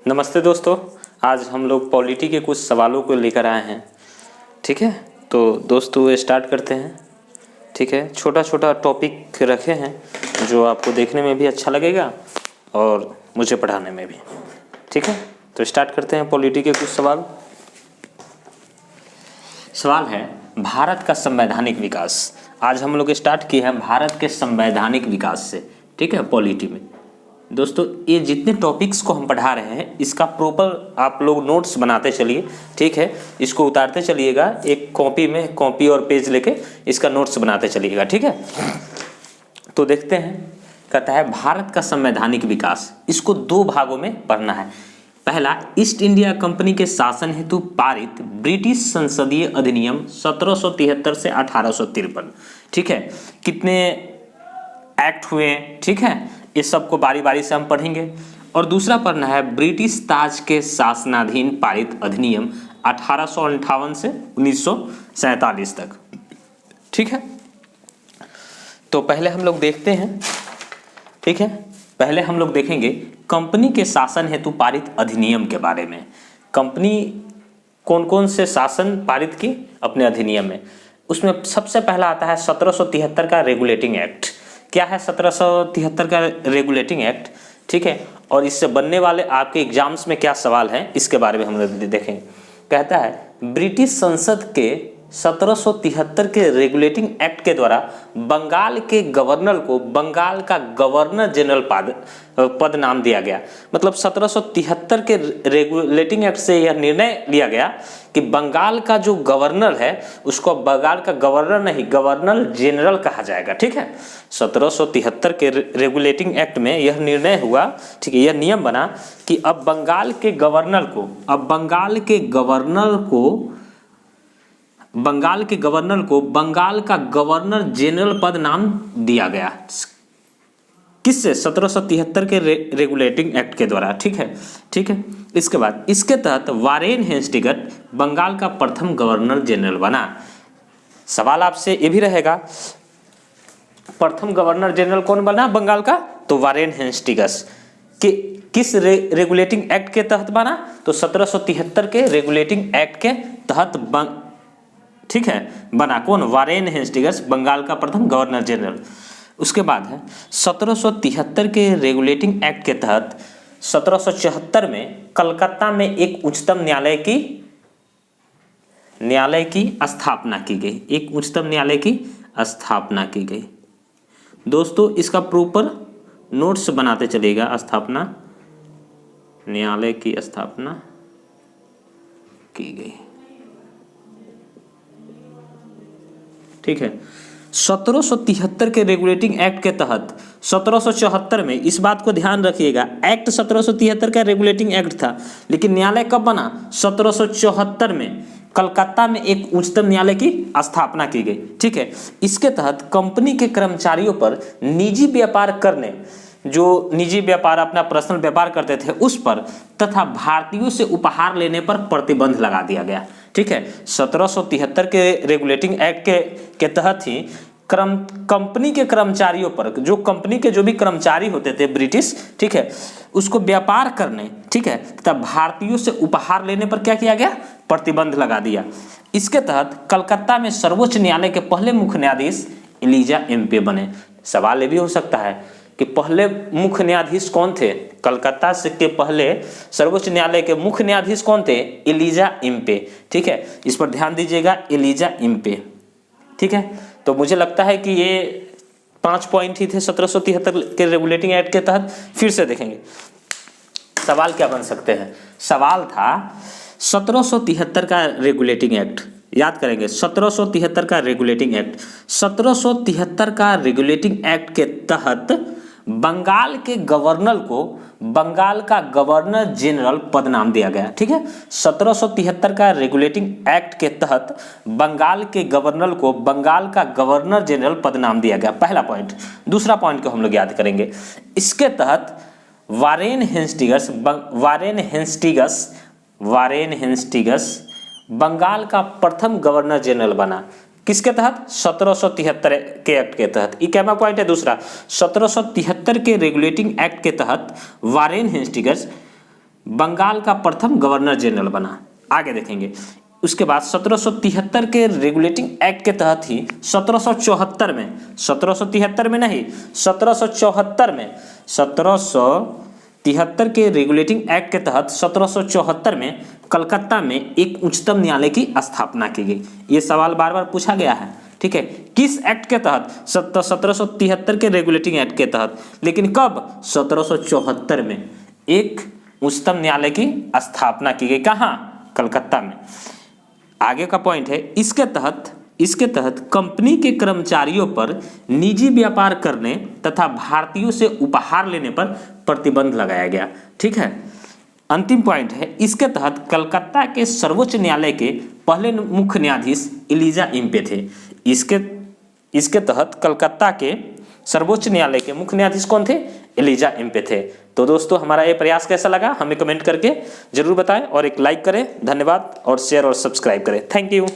नमस्ते दोस्तों। आज हम लोग पॉलिटी के कुछ सवालों को लेकर आए हैं। ठीक है, तो दोस्तों स्टार्ट करते हैं। ठीक है, छोटा छोटा टॉपिक रखे हैं जो आपको देखने में भी अच्छा लगेगा और मुझे पढ़ाने में भी। ठीक है, तो स्टार्ट करते हैं पॉलिटी के कुछ सवाल। सवाल है भारत का संवैधानिक विकास। आज हम लोग स्टार्ट किए हैं भारत के संवैधानिक विकास से। ठीक है, पॉलिटी में दोस्तों ये जितने टॉपिक्स को हम पढ़ा रहे हैं इसका प्रॉपर आप लोग नोट्स बनाते चलिए। ठीक है, इसको उतारते चलिएगा एक कॉपी में, कॉपी और पेज लेके इसका नोट्स बनाते चलिएगा। ठीक है, तो देखते हैं। कहता है भारत का संवैधानिक विकास, इसको दो भागों में पढ़ना है। पहला, ईस्ट इंडिया कंपनी के शासन हेतु पारित ब्रिटिश संसदीय अधिनियम 1773 से 1853। ठीक है, कितने एक्ट हुए। ठीक है, इस सब को बारी बारी से हम पढ़ेंगे। और दूसरा पढ़ना है ब्रिटिश ताज के शासनाधीन पारित अधिनियम 1858 से 1947 तक। ठीक है, तो पहले हम लोग देखते हैं। ठीक है, पहले हम लोग देखेंगे कंपनी के शासन हेतु पारित अधिनियम के बारे में। कंपनी कौन कौन से शासन पारित की अपने अधिनियम में, उसमें सबसे पहला आता है 1773 का रेगुलेटिंग एक्ट। क्या है 1773 का रेगुलेटिंग एक्ट। ठीक है, और इससे बनने वाले आपके एग्जाम्स में क्या सवाल हैं इसके बारे में हम लोग देखेंगे। कहता है ब्रिटिश संसद के 1773 के रेगुलेटिंग एक्ट के द्वारा बंगाल के गवर्नर को बंगाल का गवर्नर जनरल पद नाम दिया गया। मतलब 1773 के रेगुलेटिंग एक्ट से यह निर्णय लिया गया कि बंगाल का जो गवर्नर है उसको बंगाल का गवर्नर नहीं, गवर्नर जनरल कहा जाएगा। ठीक है, 1773 के रेगुलेटिंग एक्ट में यह निर्णय हुआ। ठीक है, यह नियम बना कि अब बंगाल के गवर्नर को बंगाल का गवर्नर जनरल पद नाम दिया गया। किससे? 1773 के रेगुलेटिंग एक्ट के द्वारा। ठीक है, ठीक है। इसके बाद इसके तहत वारेन हेस्टिंग्स बंगाल का प्रथम गवर्नर जनरल बना। सवाल आपसे ये भी रहेगा प्रथम गवर्नर जनरल कौन बना बंगाल का? तो वारेन हेस्टिंग्स। कि किस रेगुलेटिंग एक्ट के तहत बना? तो 1773 के रेगुलेटिंग एक्ट के तहत ठीक है बना। कौन? वारेन हेस्टिंग्स बंगाल का प्रथम गवर्नर जनरल। उसके बाद है 1773 के रेगुलेटिंग एक्ट के तहत 1774 में कलकत्ता में एक उच्चतम न्यायालय की स्थापना की गई। एक उच्चतम न्यायालय की स्थापना की गई। दोस्तों इसका प्रॉपर नोट्स बनाते चलेगा। स्थापना, न्यायालय की स्थापना की गई। ठीक है, 1773 के रेगुलेटिंग एक्ट के तहत 1774 में, इस बात को ध्यान रखिएगा, एक्ट 1773 का रेगुलेटिंग एक्ट था, लेकिन न्यायालय कब बना? 1774 में कलकत्ता में एक उच्चतम न्यायालय की स्थापना की गई। ठीक है, इसके तहत कंपनी के कर्मचारियों पर निजी व्यापार करने, जो निजी व्यापार अपना पर्सनल व्यापार करते थे उस पर, तथा भारतीयों से उपहार लेने पर प्रतिबंध लगा दिया गया। ठीक है, 1773 के रेगुलेटिंग एक्ट के तहत ही कंपनी के कर्मचारियों पर, जो कंपनी के जो भी कर्मचारी होते थे ब्रिटिश, ठीक है, उसको व्यापार करने, ठीक है, तथा भारतीयों से उपहार लेने पर क्या किया गया? प्रतिबंध लगा दिया। इसके तहत कलकत्ता में सर्वोच्च न्यायालय के पहले मुख्य न्यायाधीश एलिजा एम्पे बने। सवाल ये भी हो सकता है कि पहले मुख्य न्यायाधीश कौन थे? कलकत्ता से के पहले सर्वोच्च न्यायालय के मुख्य न्यायाधीश कौन थे? एलिजा एम्पे। ठीक है, इस पर ध्यान दीजिएगा, एलिजा एम्पे। ठीक है, तो मुझे लगता है कि ये 5 पॉइंट ही थे 1773 के रेगुलेटिंग एक्ट के तहत। फिर से देखेंगे सवाल क्या बन सकते हैं। सवाल था 1773 का रेगुलेटिंग एक्ट, याद करेंगे 1773 का रेगुलेटिंग एक्ट। 1773 का रेगुलेटिंग एक्ट के तहत बंगाल के गवर्नर को बंगाल का गवर्नर जनरल पद नाम दिया गया। ठीक है, 1773 का रेगुलेटिंग एक्ट के तहत बंगाल के गवर्नर को बंगाल का गवर्नर जनरल पद नाम दिया गया। पहला पॉइंट। दूसरा पॉइंट को हम लोग याद करेंगे। इसके तहत वारेन हेस्टिंग्स बंगाल का प्रथम गवर्नर जनरल बना। किसके तहत? 1773 के एक्ट के तहत। ये क्या पॉइंट है? दूसरा, 1773 के रेगुलेटिंग एक्ट के तहत वारेन हेस्टिंग्स बंगाल का प्रथम गवर्नर जनरल बना। आगे देखेंगे। उसके बाद 1773 के रेगुलेटिंग एक्ट के तहत ही 1774 में, 1773 में नहीं, 1774 में, 1773 के रेगुलेटिंग एक्ट के तहत 1774 में कलकत्ता में एक उच्चतम न्यायालय की स्थापना की गई। ये सवाल बार बार पूछा गया है, ठीक है। किस एक्ट के तहत? 1773 के रेगुलेटिंग एक्ट के तहत। लेकिन कब? 1774 में एक उच्चतम न्यायालय की स्थापना की गई। कहाँ? कलकत्ता में। आगे का पॉइंट है, इसके तहत कंपनी के कर्मचारियों पर निजी व्यापार करने तथा भारतीयों से उपहार लेने पर प्रतिबंध लगाया गया, ठीक है। अंतिम पॉइंट है, इसके तहत कलकत्ता के सर्वोच्च न्यायालय के पहले मुख्य न्यायाधीश एलिजा इम्पे थे। इसके तहत कलकत्ता के सर्वोच्च न्यायालय के मुख्य न्यायाधीश कौन थे? एलिजा इम्पे थे। तो दोस्तों हमारा ये प्रयास कैसा लगा हमें कमेंट करके जरूर बताएं और एक लाइक करें। धन्यवाद और शेयर और सब्सक्राइब करें। Thank you.